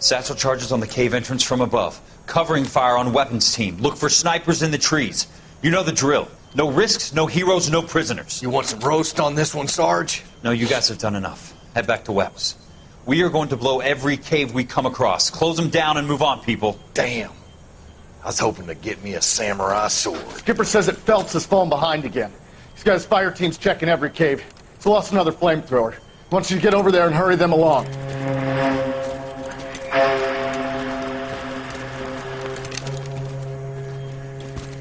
Satchel charges on the cave entrance from above. Covering fire on weapons team. Look for snipers in the trees. You know the drill. No risks, no heroes, no prisoners. You want some roast on this one, Sarge? No, you guys have done enough. Head back to Webb's. We are going to blow every cave we come across. Close them down and move on, people. Damn. I was hoping to get me a samurai sword. Skipper says that Phelps has fallen behind again. He's got his fire teams checking every cave. He's lost another flamethrower. He wants you to get over there and hurry them along.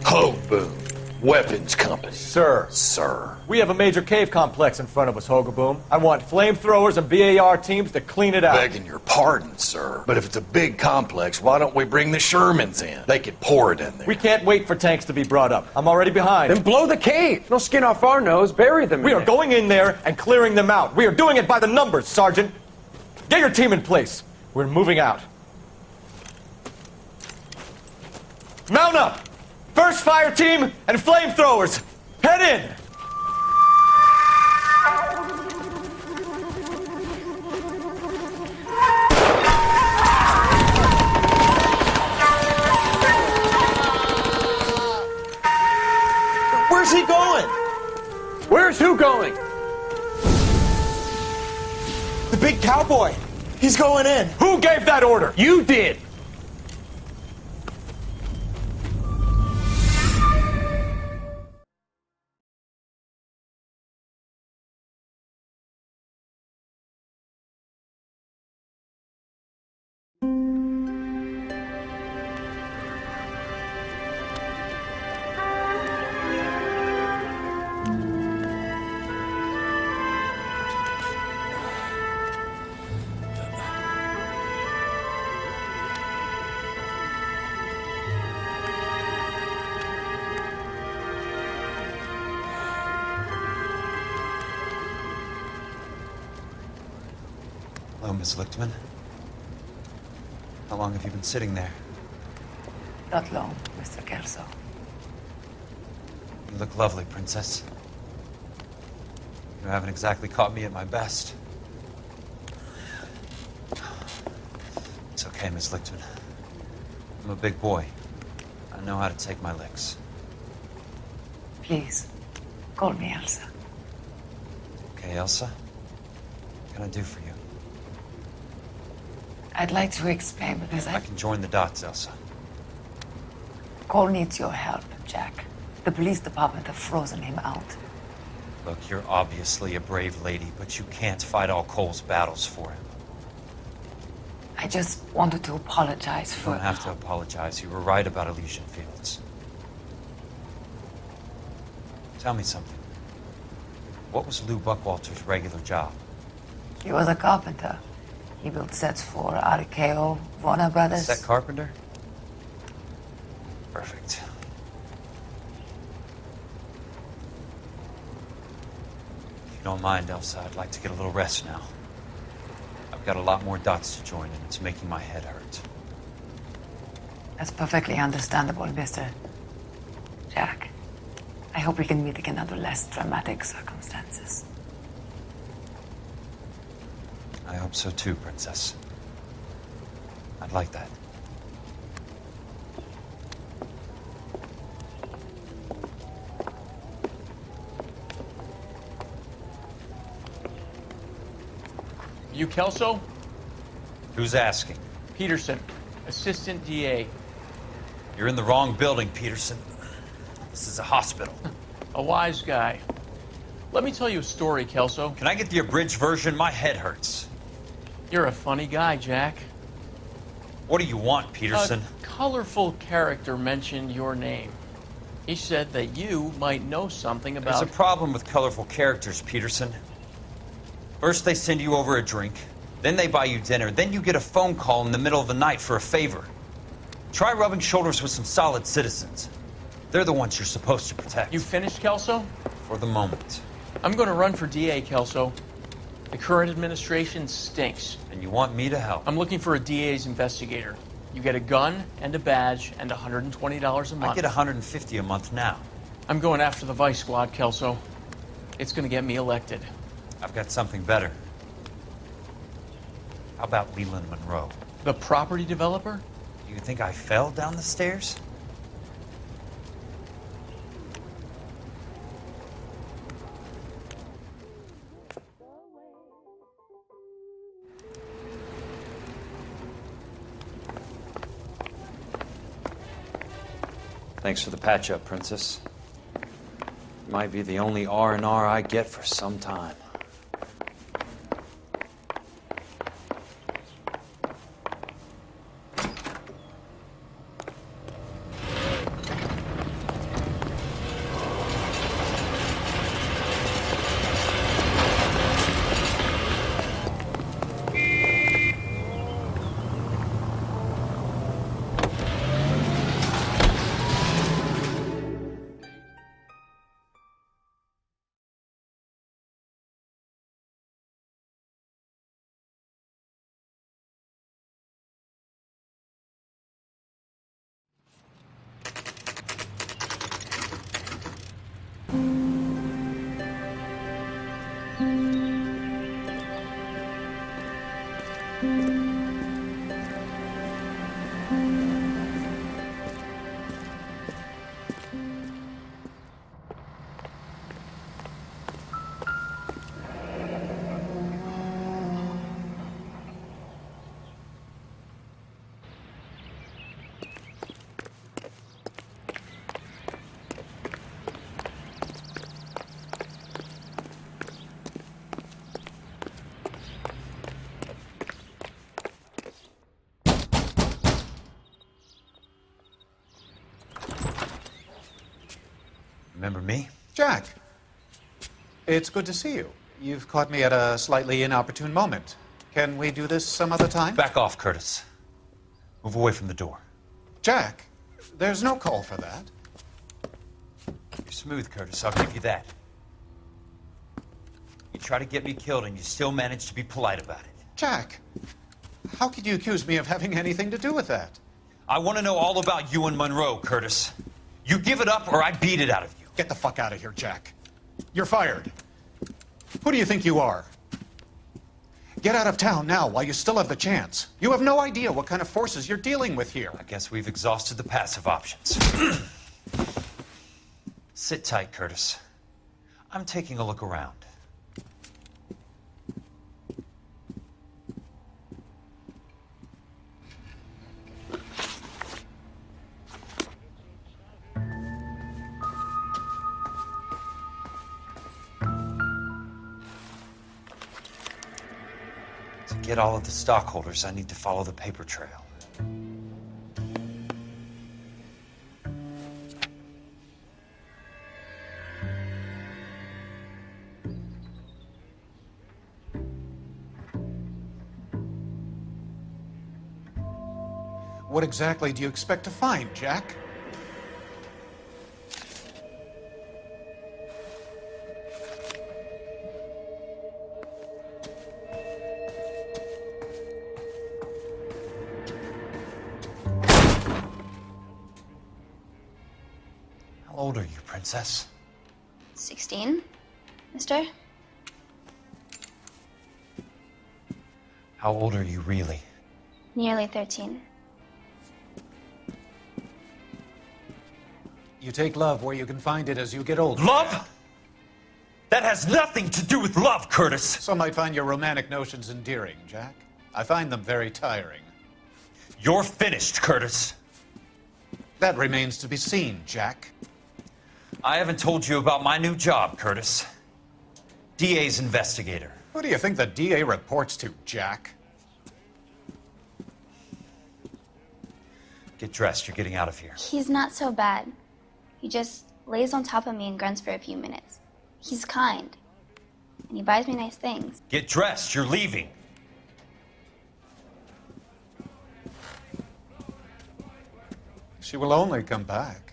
Hoboom. Weapons Company. Sir. Sir. We have a major cave complex in front of us, Hogaboom. I want flamethrowers and BAR teams to clean it out. Begging your pardon, sir. But if it's a big complex, why don't we bring the Shermans in? They could pour it in there. We can't wait for tanks to be brought up. I'm already behind. Then blow the cave. No skin off our nose. Bury them. We are going in there and clearing them out. We are doing it by the numbers, Sergeant. Get your team in place. We're moving out. Mount up! First fire team and flamethrowers. Head in! Where's he going? Where's who going? The big cowboy. He's going in. Who gave that order? You did. Hello, Miss Lichtman. How long have you been sitting there? Not long, Mr. Kelso. You look lovely, Princess. You haven't exactly caught me at my best. It's okay, Miss Lichtman. I'm a big boy. I know how to take my licks. Please, call me Elsa. Okay, Elsa? What can I do for you? I'd like to explain because I can join the dots, Elsa. Cole needs your help, Jack. The police department have frozen him out. Look, you're obviously a brave lady, but you can't fight all Cole's battles for him. I just wanted to apologize You for... don't have to apologize. You were right about Elysian Fields. Tell me something. What was Lou Buckwalter's regular job? He was a carpenter. He built sets for RKO, Warner Brothers. Set carpenter? Perfect. If you don't mind, Elsa, I'd like to get a little rest now. I've got a lot more dots to join, and it's making my head hurt. That's perfectly understandable, Mr. Jack. I hope we can meet again under less dramatic circumstances. I hope so too, Princess. I'd like that. You Kelso? Who's asking? Peterson, Assistant DA. You're in the wrong building, Peterson. This is a hospital. A wise guy. Let me tell you a story, Kelso. Can I get the abridged version? My head hurts. You're a funny guy, Jack. What do you want, Peterson? A colorful character mentioned your name. He said that you might know something about... There's a problem with colorful characters, Peterson. First they send you over a drink, then they buy you dinner, then you get a phone call in the middle of the night for a favor. Try rubbing shoulders with some solid citizens. They're the ones you're supposed to protect. You finished, Kelso? For the moment. I'm going to run for DA, Kelso. The current administration stinks. And you want me to help? I'm looking for a DA's investigator. You get a gun and a badge and $120 a month. I get $150 a month now. I'm going after the Vice Squad, Kelso. It's going to get me elected. I've got something better. How about Leland Monroe? The property developer? You think I fell down the stairs? Thanks for the patch-up, Princess. Might be the only R&R I get for some time. Remember me? Jack, it's good to see you. You've caught me at a slightly inopportune moment. Can we do this some other time? Back off, Curtis. Move away from the door. Jack, there's no call for that. You're smooth, Curtis. I'll give you that. You try to get me killed and you still manage to be polite about it. Jack, how could you accuse me of having anything to do with that? I want to know all about you and Monroe, Curtis. You give it up or I beat it out of you. Get the fuck out of here, Jack. You're fired. Who do you think you are? Get out of town now while you still have the chance. You have no idea what kind of forces you're dealing with here. I guess we've exhausted the passive options. Sit tight, Curtis. I'm taking a look around. To get all of the stockholders, I need to follow the paper trail. What exactly do you expect to find, Jack? How old are you, Princess? 16, mister? How old are you really? Nearly 13. You take love where you can find it as you get older. Love? That has nothing to do with love, Curtis. Some might find your romantic notions endearing, Jack. I find them very tiring. You're finished, Curtis. That remains to be seen, Jack. I haven't told you about my new job, Curtis. DA's investigator. Who do you think the DA reports to, Jack? Get dressed, you're getting out of here. He's not so bad. He just lays on top of me and grunts for a few minutes. He's kind. And he buys me nice things. Get dressed, you're leaving. She will only come back.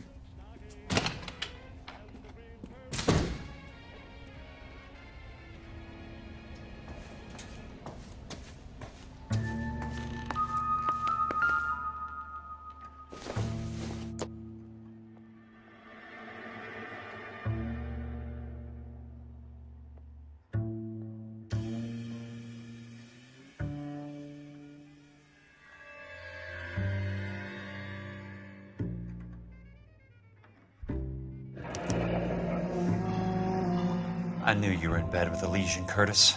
I knew you were in bed with a lesion, Curtis.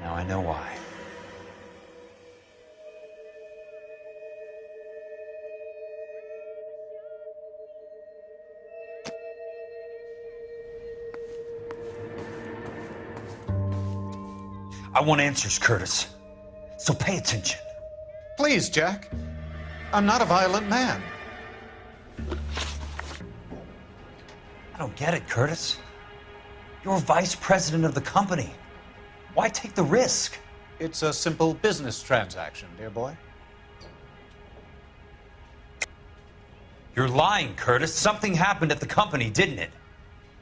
Now I know why. I want answers, Curtis. So pay attention. Please, Jack. I'm not a violent man. I don't get it, Curtis. You're vice president of the company. Why take the risk? It's a simple business transaction, dear boy. You're lying, Curtis. Something happened at the company, didn't it?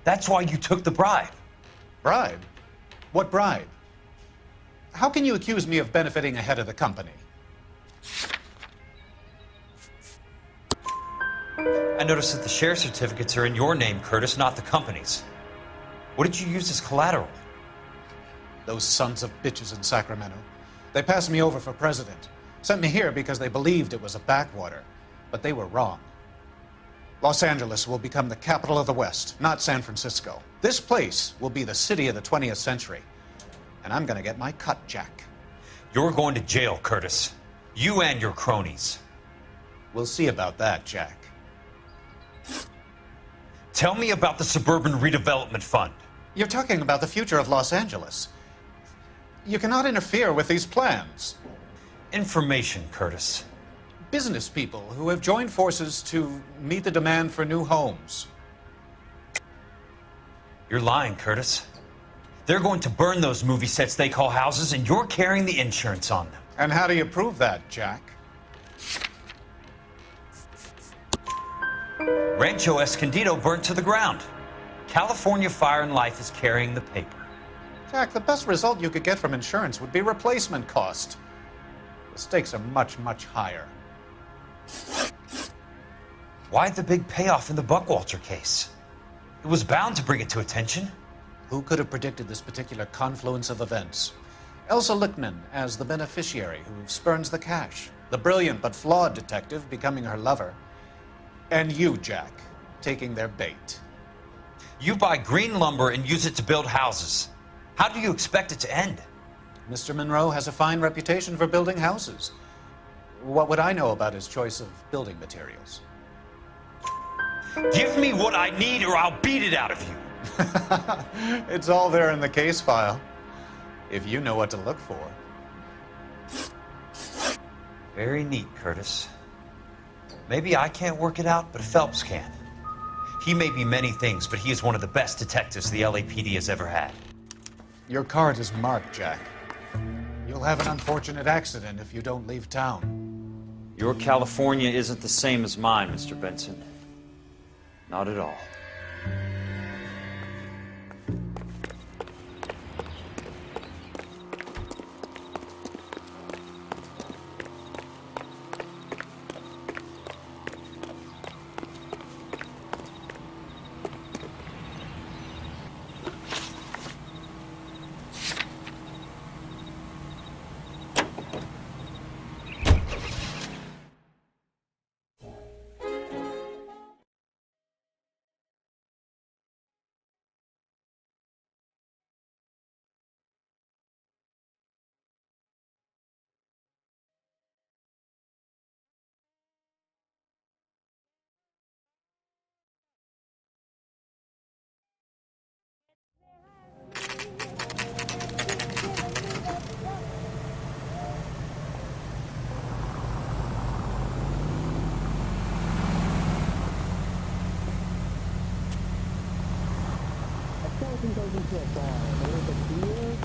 That's why you took the bribe. Bribe? What bribe? How can you accuse me of benefiting ahead of the company? I noticed that the share certificates are in your name, Curtis, not the company's. What did you use as collateral? Those sons of bitches in Sacramento. They passed me over for president. Sent me here because they believed it was a backwater. But they were wrong. Los Angeles will become the capital of the West, not San Francisco. This place will be the city of the 20th century. And I'm gonna get my cut, Jack. You're going to jail, Curtis. You and your cronies. We'll see about that, Jack. Tell me about the Suburban Redevelopment Fund. You're talking about the future of Los Angeles. You cannot interfere with these plans. Information, Curtis. Business people who have joined forces to meet the demand for new homes. You're lying, Curtis. They're going to burn those movie sets they call houses, and you're carrying the insurance on them. And how do you prove that, Jack? Rancho Escondido burnt to the ground. California Fire and Life is carrying the paper. Jack, the best result you could get from insurance would be replacement cost. The stakes are much, much higher. Why the big payoff in the Buckwalter case? It was bound to bring it to attention. Who could have predicted this particular confluence of events? Elsa Lichtman as the beneficiary who spurns the cash. The brilliant but flawed detective becoming her lover. And you, Jack, taking their bait. You buy green lumber and use it to build houses. How do you expect it to end? Mr. Monroe has a fine reputation for building houses. What would I know about his choice of building materials? Give me what I need or I'll beat it out of you. It's all there in the case file, if you know what to look for. Very neat, Curtis. Maybe I can't work it out, but Phelps can. He may be many things, but he is one of the best detectives the LAPD has ever had. Your card is marked, Jack. You'll have an unfortunate accident if you don't leave town. Your California isn't the same as mine, Mr. Benson. Not at all. goes into a bar, a little bit beer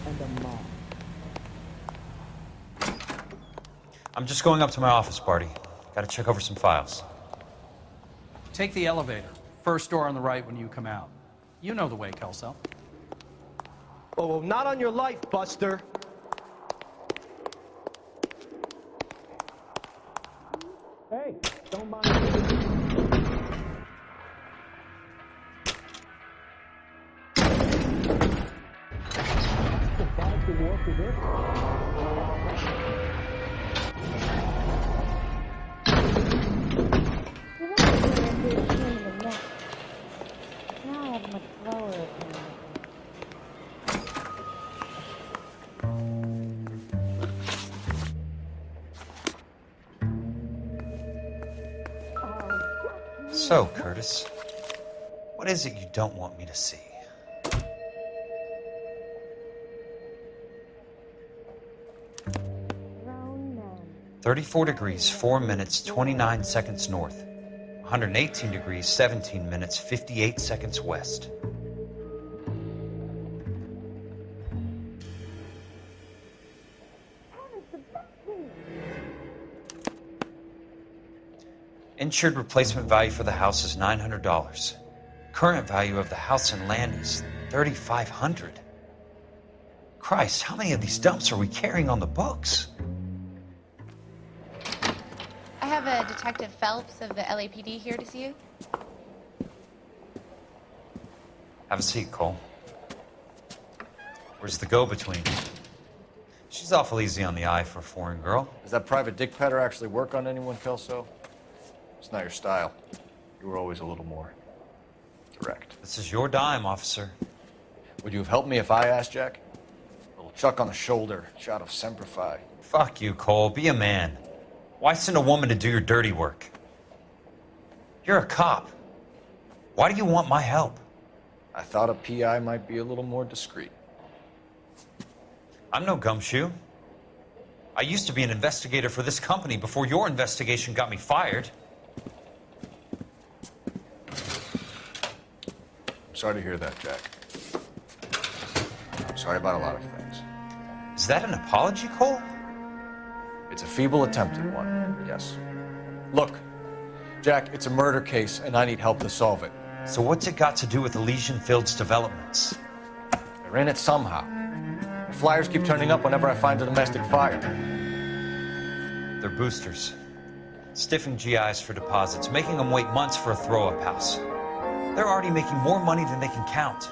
and a mop. I'm just going up to my office, Barty. Gotta check over some files. Take the elevator. First door on the right when you come out. You know the way, Kelso. Oh, not on your life, Buster. Hey, don't mind me. Now I have much lower. So, Curtis, what is it you don't want me to see? Brown man. 34 degrees, 4 minutes, 29 seconds north. 118 degrees, 17 minutes, 58 seconds west. Insured replacement value for the house is $900. Current value of the house and land is $3,500. Christ, how many of these dumps are we carrying on the books? I have a Detective Phelps of the LAPD here to see you. Have a seat, Cole. Where's the go-between? She's awful easy on the eye for a foreign girl. Does that private dick petter actually work on anyone, Kelso? It's not your style. You were always a little more direct. This is your dime, officer. Would you have helped me if I asked, Jack? A little chuck on the shoulder, shot of Semper Fi. Fuck you, Cole. Be a man. Why send a woman to do your dirty work? You're a cop. Why do you want my help? I thought a PI might be a little more discreet. I'm no gumshoe. I used to be an investigator for this company before your investigation got me fired. I'm sorry to hear that, Jack. I'm sorry about a lot of things. Is that an apology, Cole? It's a feeble attempt at one, yes. Look, Jack, it's a murder case, and I need help to solve it. So what's it got to do with Elysian Fields developments? They're in it somehow. The flyers keep turning up whenever I find a domestic fire. They're boosters. Stiffing GIs for deposits, making them wait months for a throw-up house. They're already making more money than they can count.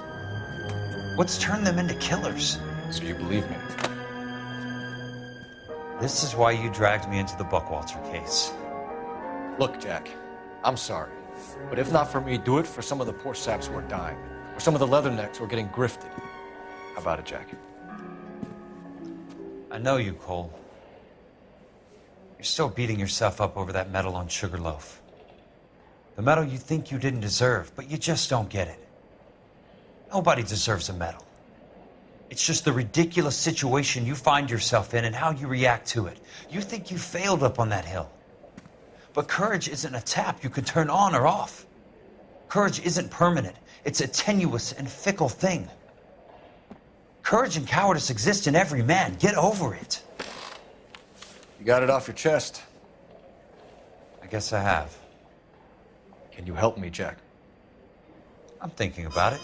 What's turned them into killers? So you believe me? This is why you dragged me into the Buckwalter case. Look, Jack, I'm sorry. But if not for me, do it for some of the poor saps who are dying. Or some of the leathernecks who are getting grifted. How about it, Jack? I know you, Cole. You're still beating yourself up over that medal on Sugarloaf. The medal you think you didn't deserve, but you just don't get it. Nobody deserves a medal. It's just the ridiculous situation you find yourself in and how you react to it. You think you failed up on that hill. But courage isn't a tap you can turn on or off. Courage isn't permanent. It's a tenuous and fickle thing. Courage and cowardice exist in every man. Get over it. You got it off your chest. I guess I have. Can you help me, Jack? I'm thinking about it.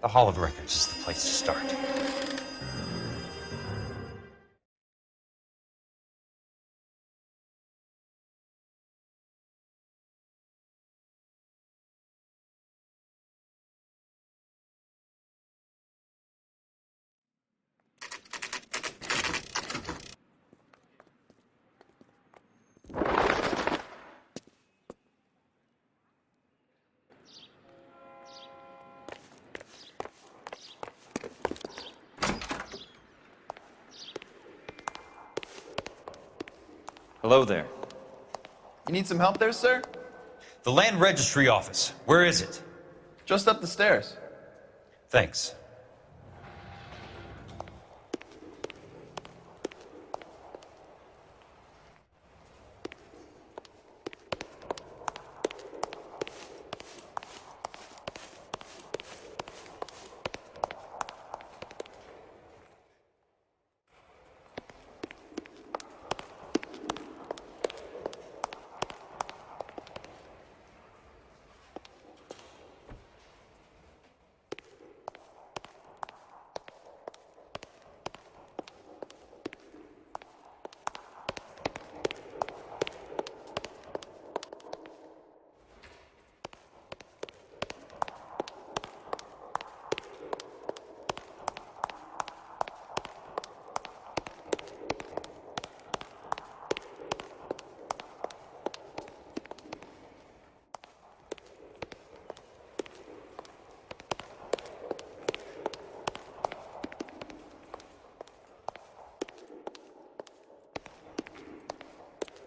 The Hall of Records is the place to start. Hello there. You need some help there, sir? The Land Registry Office. Where is it? Just up the stairs. Thanks.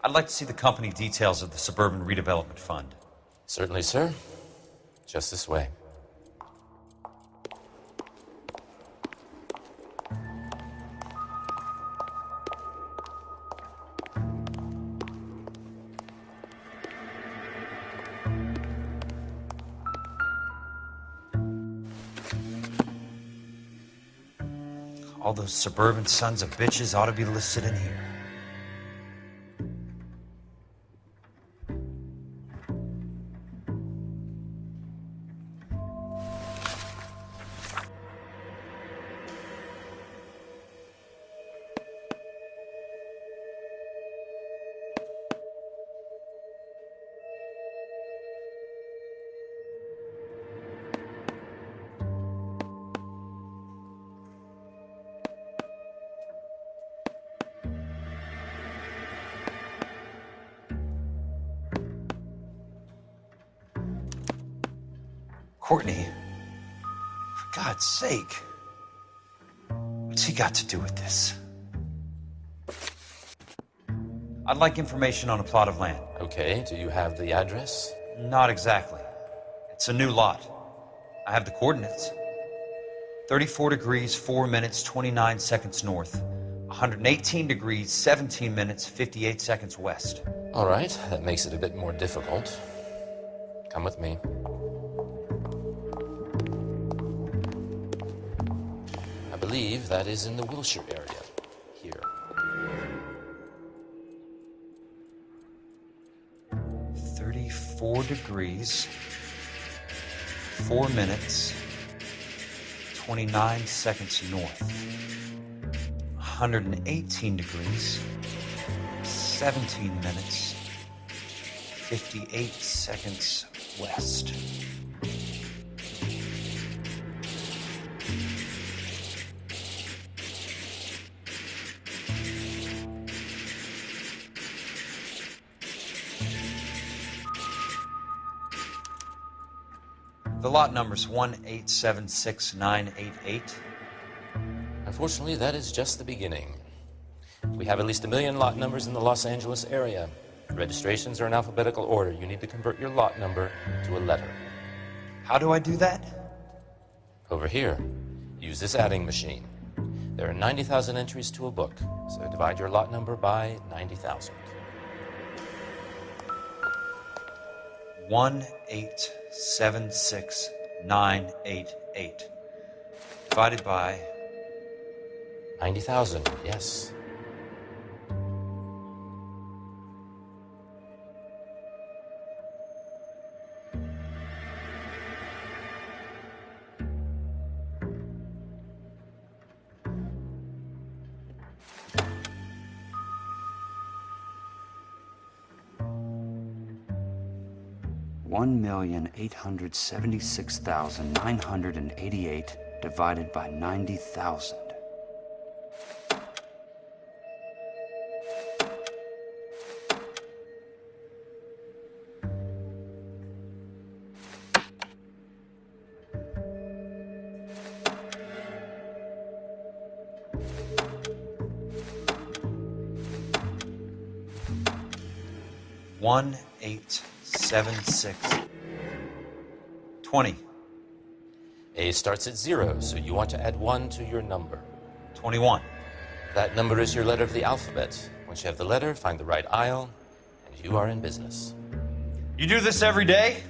I'd like to see the company details of the Suburban Redevelopment Fund. Certainly, sir. Just this way. All those suburban sons of bitches ought to be listed in here. Courtney, for God's sake, what's he got to do with this? I'd like information on a plot of land. Okay, do you have the address? Not exactly. It's a new lot. I have the coordinates. 34 degrees, 4 minutes, 29 seconds north. 118 degrees, 17 minutes, 58 seconds west. All right, that makes it a bit more difficult. Come with me. I believe that is in the Wilshire area, here. 34 degrees, 4 minutes, 29 seconds north. 118 degrees, 17 minutes, 58 seconds west. The lot number's 1876988. Unfortunately, that is just the beginning. We have at least 1 million lot numbers in the Los Angeles area. Registrations are in alphabetical order. You need to convert your lot number to a letter. How do I do that? Over here, use this adding machine. There are 90,000 entries to a book, so divide your lot number by 90,000. 1876988 divided by 90,000, yes. $1,876,988 divided by 90,000. One, 87620. A starts at 0, so you want to add 1 to your number. 21. That number is your letter of the alphabet. Once you have the letter, find the right aisle, and you are in business. You do this every day?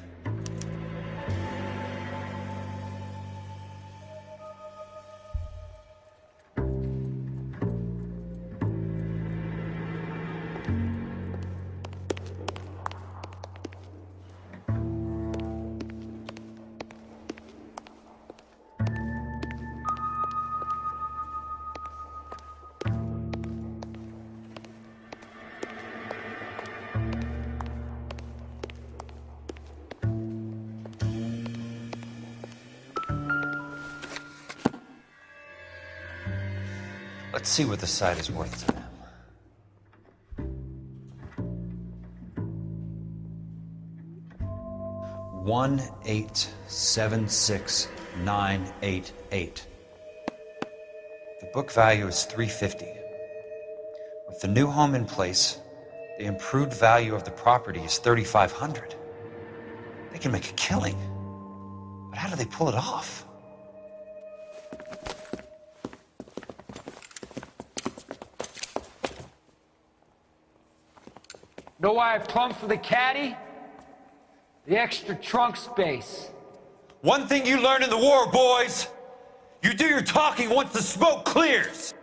Let's see what the site is worth to them. $1,876,988. The book value is $350. With the new home in place, The improved value of the property is $3,500. They can make a killing. But how do they pull it off? Know why I plumbed for the caddy? The extra trunk space. One thing you learn in the war, boys. You do your talking once the smoke clears.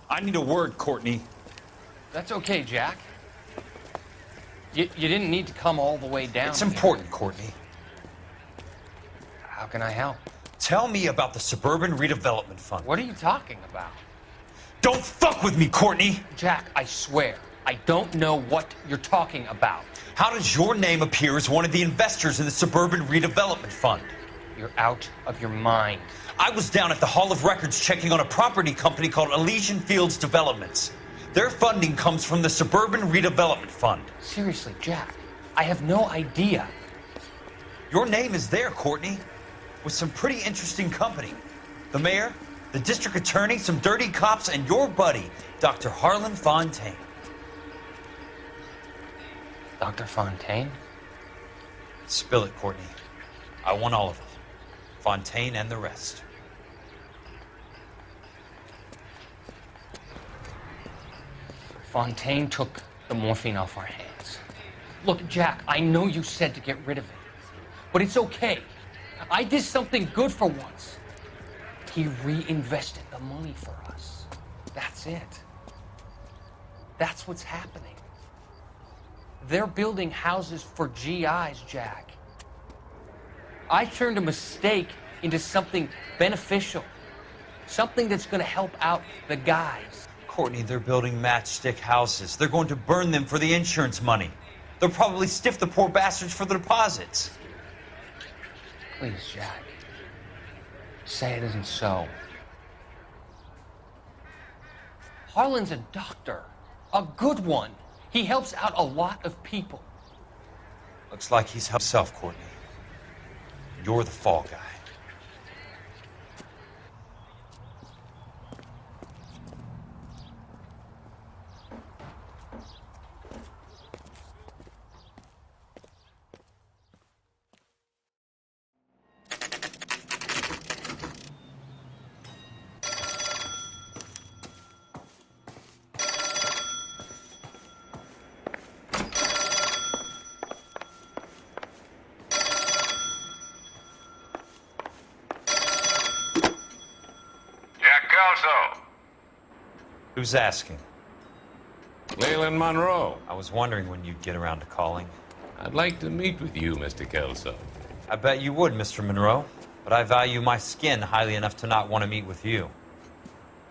I need a word, Courtney. That's okay, Jack. You didn't need to come all the way down. It's important, Courtney. How can I help? Tell me about the Suburban Redevelopment Fund. What are you talking about? Don't fuck with me, Courtney! Jack, I swear, I don't know what you're talking about. How does your name appear as one of the investors in the Suburban Redevelopment Fund? You're out of your mind. I was down at the Hall of Records checking on a property company called Elysian Fields Developments. Their funding comes from the Suburban Redevelopment Fund. Seriously, Jack, I have no idea. Your name is there, Courtney, with some pretty interesting company. The mayor, the district attorney, some dirty cops, and your buddy, Dr. Harlan Fontaine. Dr. Fontaine? Spill it, Courtney. I want all of it. Fontaine and the rest. Fontaine took the morphine off our hands. Look, Jack, I know you said to get rid of it, but it's okay. I did something good for once. He reinvested the money for us. That's it. That's what's happening. They're building houses for GIs, Jack. I turned a mistake into something beneficial, something that's going to help out the guys. Courtney, they're building matchstick houses. They're going to burn them for the insurance money. They'll probably stiff the poor bastards for the deposits. Please, Jack. Say it isn't so. Harlan's a doctor. A good one. He helps out a lot of people. Looks like he's himself, Courtney. You're the fall guy. Who's asking? Leland Monroe. I was wondering when you'd get around to calling. I'd like to meet with you, Mr. Kelso. I bet you would, Mr. Monroe. But I value my skin highly enough to not want to meet with you.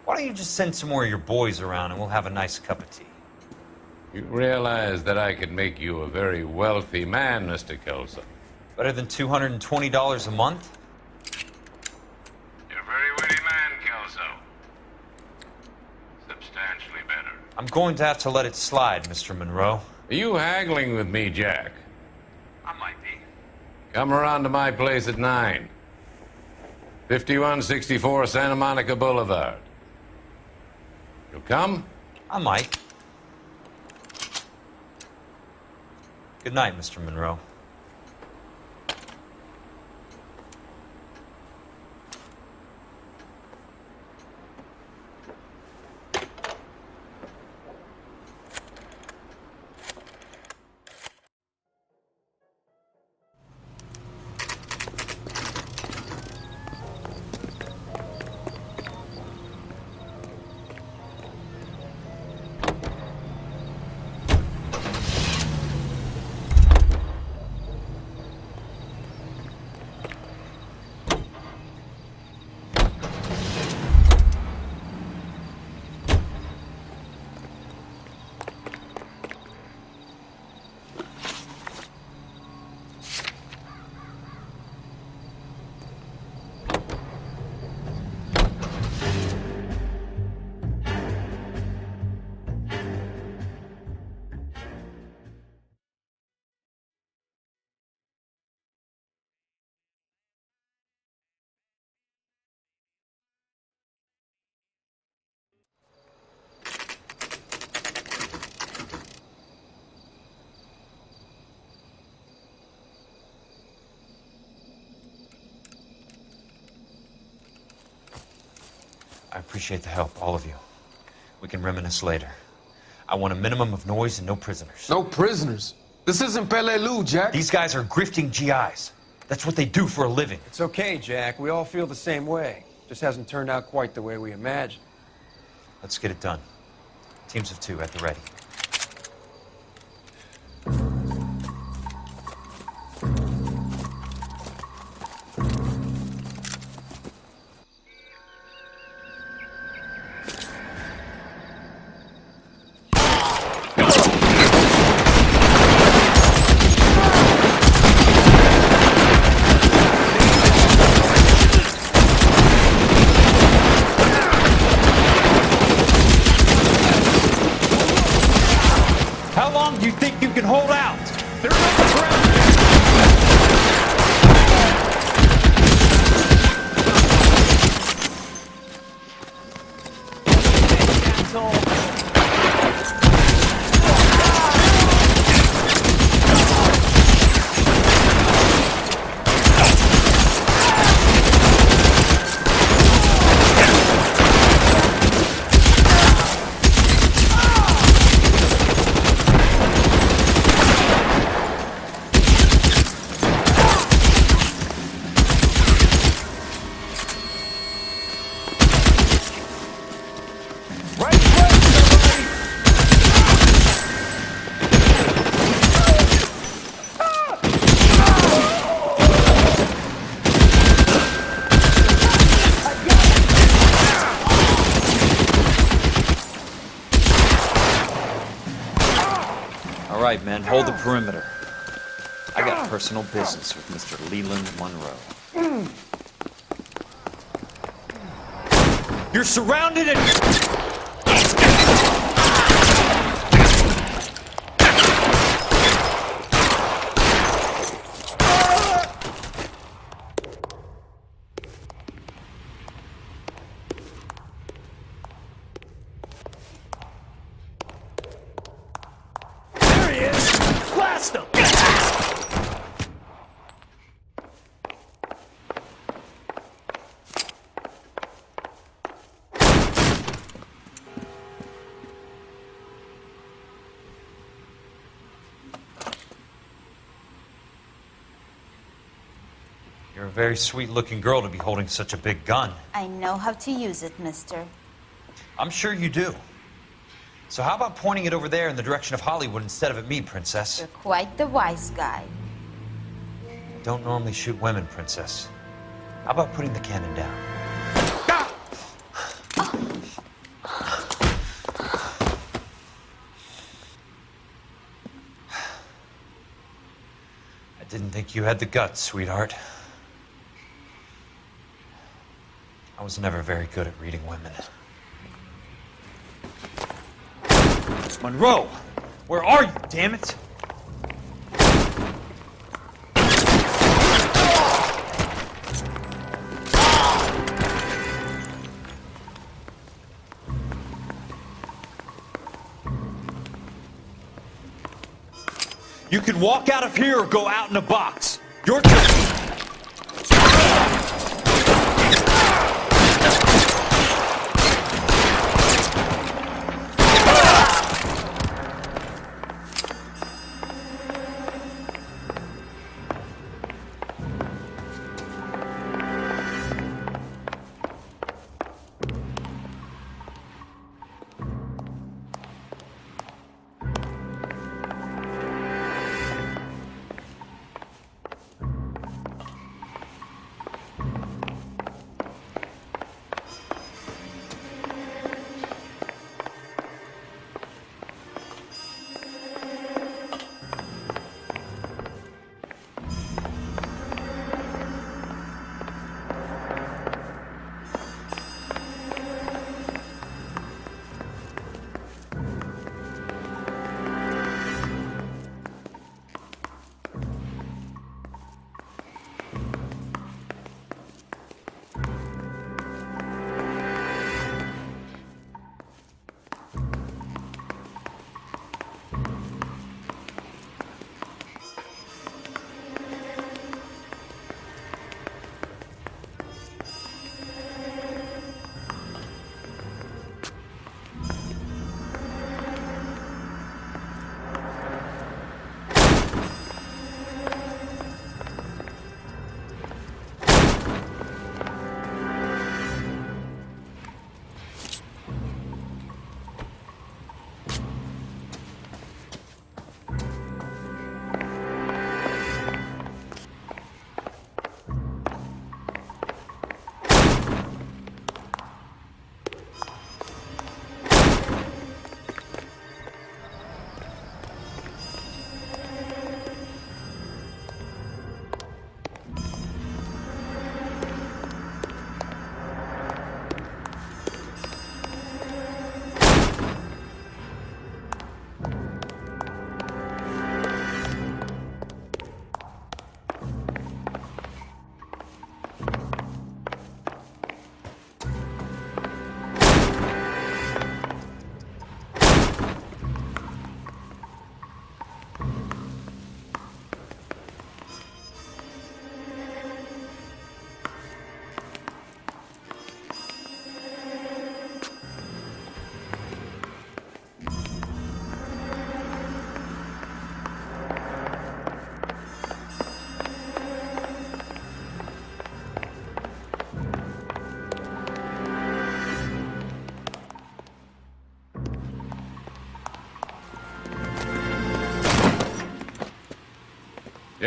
Why don't you just send some more of your boys around and we'll have a nice cup of tea? You realize that I could make you a very wealthy man, Mr. Kelso. Better than $220 a month? You're a very witty man, Kelso. Substantially better. I'm going to have to let it slide, Mr. Monroe. Are you haggling with me, Jack? I might be. Come around to my place at 9. 5164 Santa Monica Boulevard. You'll come? I might. Good night, Mr. Monroe. appreciate the help, all of you. We can reminisce later. I want a minimum of noise and no prisoners. No prisoners? This isn't Peleliu, Jack. These guys are grifting GIs. That's what they do for a living. It's okay, Jack. We all feel the same way. Just hasn't turned out quite the way we imagined. Let's get it done. Teams of 2 at the ready. How long do you think you can hold out? They're on the ground! All right, men, hold the perimeter. I got personal business with Mr. Leland Monroe. You're surrounded and... There he is! Blast him! You're a very sweet-looking girl to be holding such a big gun. I know how to use it, mister. I'm sure you do. So how about pointing it over there in the direction of Hollywood instead of at me, Princess? You're quite the wise guy. I don't normally shoot women, Princess. How about putting the cannon down? I didn't think you had the guts, sweetheart. I was never very good at reading women. Monroe! Where are you, damn it? You can walk out of here or go out in a box. Your turn.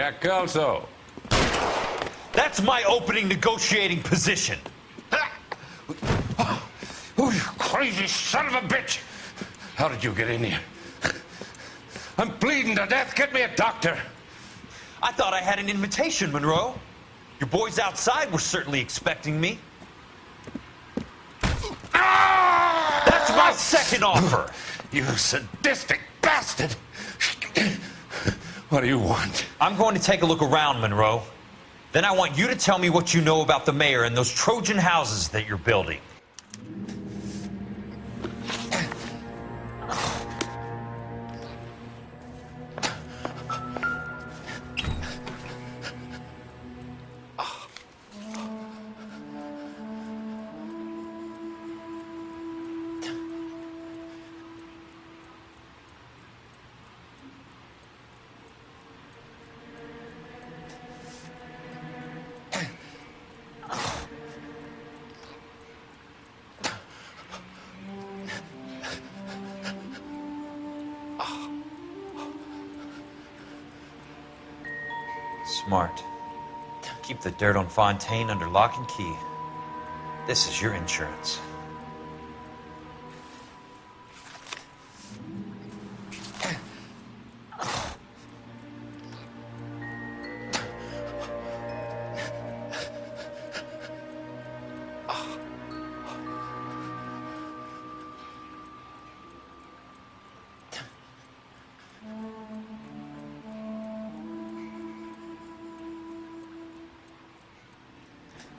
Jack Kelso. That's my opening negotiating position. Oh, you crazy son of a bitch! How did you get in here? I'm bleeding to death. Get me a doctor. I thought I had an invitation, Monroe. Your boys outside were certainly expecting me. That's my second offer. You sadistic bastard! What do you want? I'm going to take a look around, Monroe. Then I want you to tell me what you know about the mayor and those Trojan houses that you're building. Smart. Keep the dirt on Fontaine under lock and key. This is your insurance.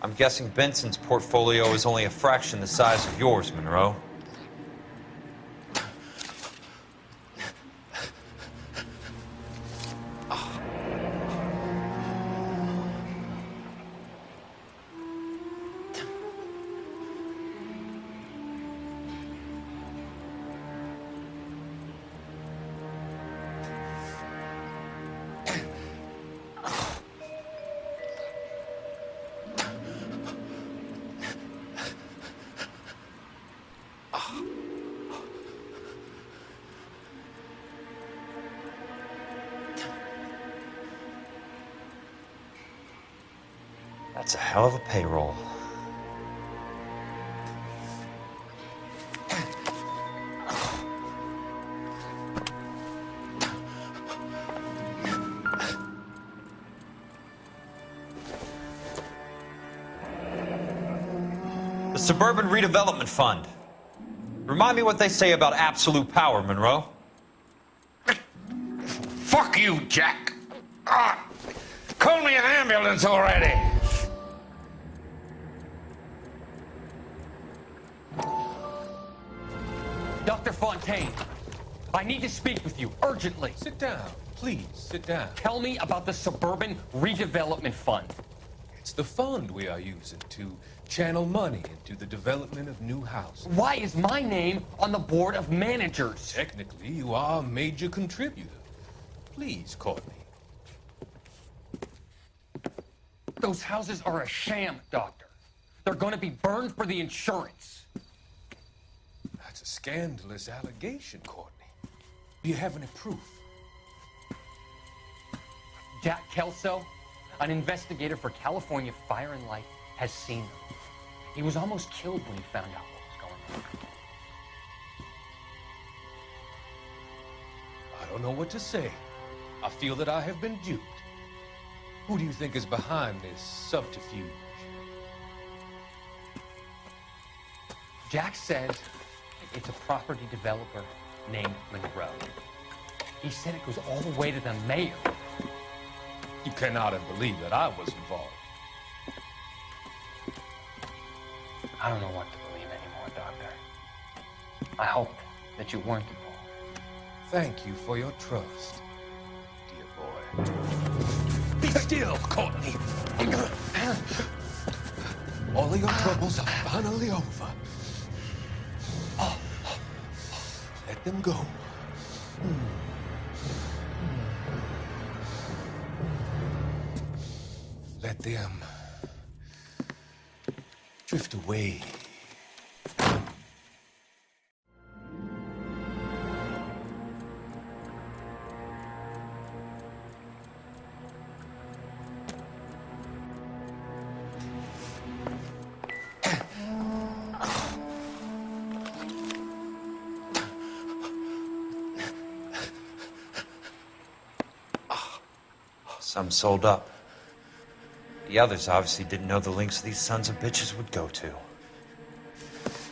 I'm guessing Benson's portfolio is only a fraction the size of yours, Monroe. That's a hell of a payroll. The Suburban Redevelopment Fund. Remind me what they say about absolute power, Monroe. Fuck you, Jack. Call me an ambulance already. Dr. Fontaine, I need to speak with you urgently. Sit down. Please, sit down. Tell me about the Suburban Redevelopment Fund. It's the fund we are using to channel money into the development of new houses. Why is my name on the board of managers? Technically, you are a major contributor. Please, Courtney. Those houses are a sham, Doctor. They're going to be burned for the insurance. That's a scandalous allegation, Courtney. Do you have any proof? Jack Kelso, an investigator for California Fire and Life, has seen them. He was almost killed when he found out what was going on. I don't know what to say. I feel that I have been duped. Who do you think is behind this subterfuge? Jack says it's a property developer named Monroe. He said it goes all the way to the mayor. You cannot have believed that I was involved. I don't know what to believe anymore, Doctor. I hoped that you weren't involved. Thank you for your trust, dear boy. Be still, Courtney. All of your troubles are finally over. Let them go. Let them drift away. Some sold up. The others obviously didn't know the lengths these sons of bitches would go to.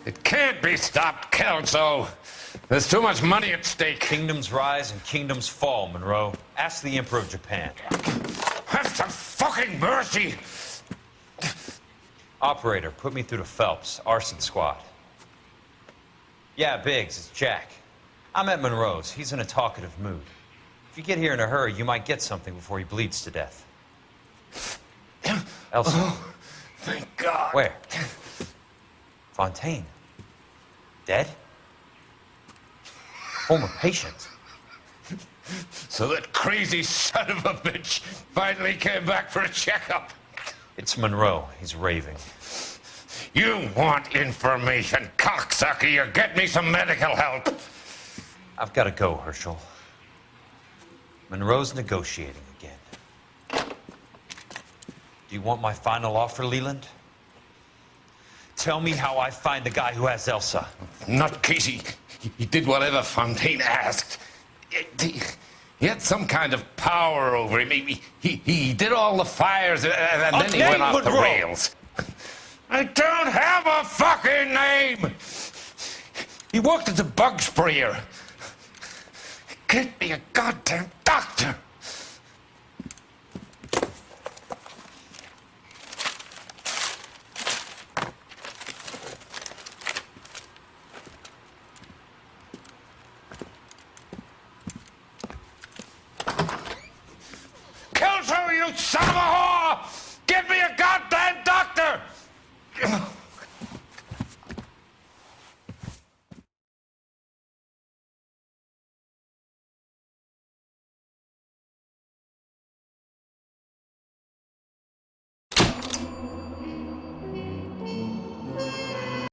It can't be stopped, Kelso. There's too much money at stake. Kingdoms rise and kingdoms fall, Monroe. Ask the Emperor of Japan. Have some fucking mercy! Operator, put me through to Phelps, Arson squad. Yeah, Biggs, it's Jack. I'm at Monroe's. He's in a talkative mood. If you get here in a hurry, you might get something before he bleeds to death. Elsa. Oh, thank God. Where? Fontaine. Dead? Former patient. So that crazy son of a bitch finally came back for a checkup. It's Monroe. He's raving. You want information, cocksucker. You get me some medical help. I've got to go, Herschel. Monroe's negotiating again. Do you want my final offer, Leland? Tell me how I find the guy who has Elsa. Nutcase, he did whatever Fontaine asked. He had some kind of power over him. He did all the fires, and then he went off the rails. I don't have a fucking name! He worked as a bug sprayer. Get me a goddamn doctor!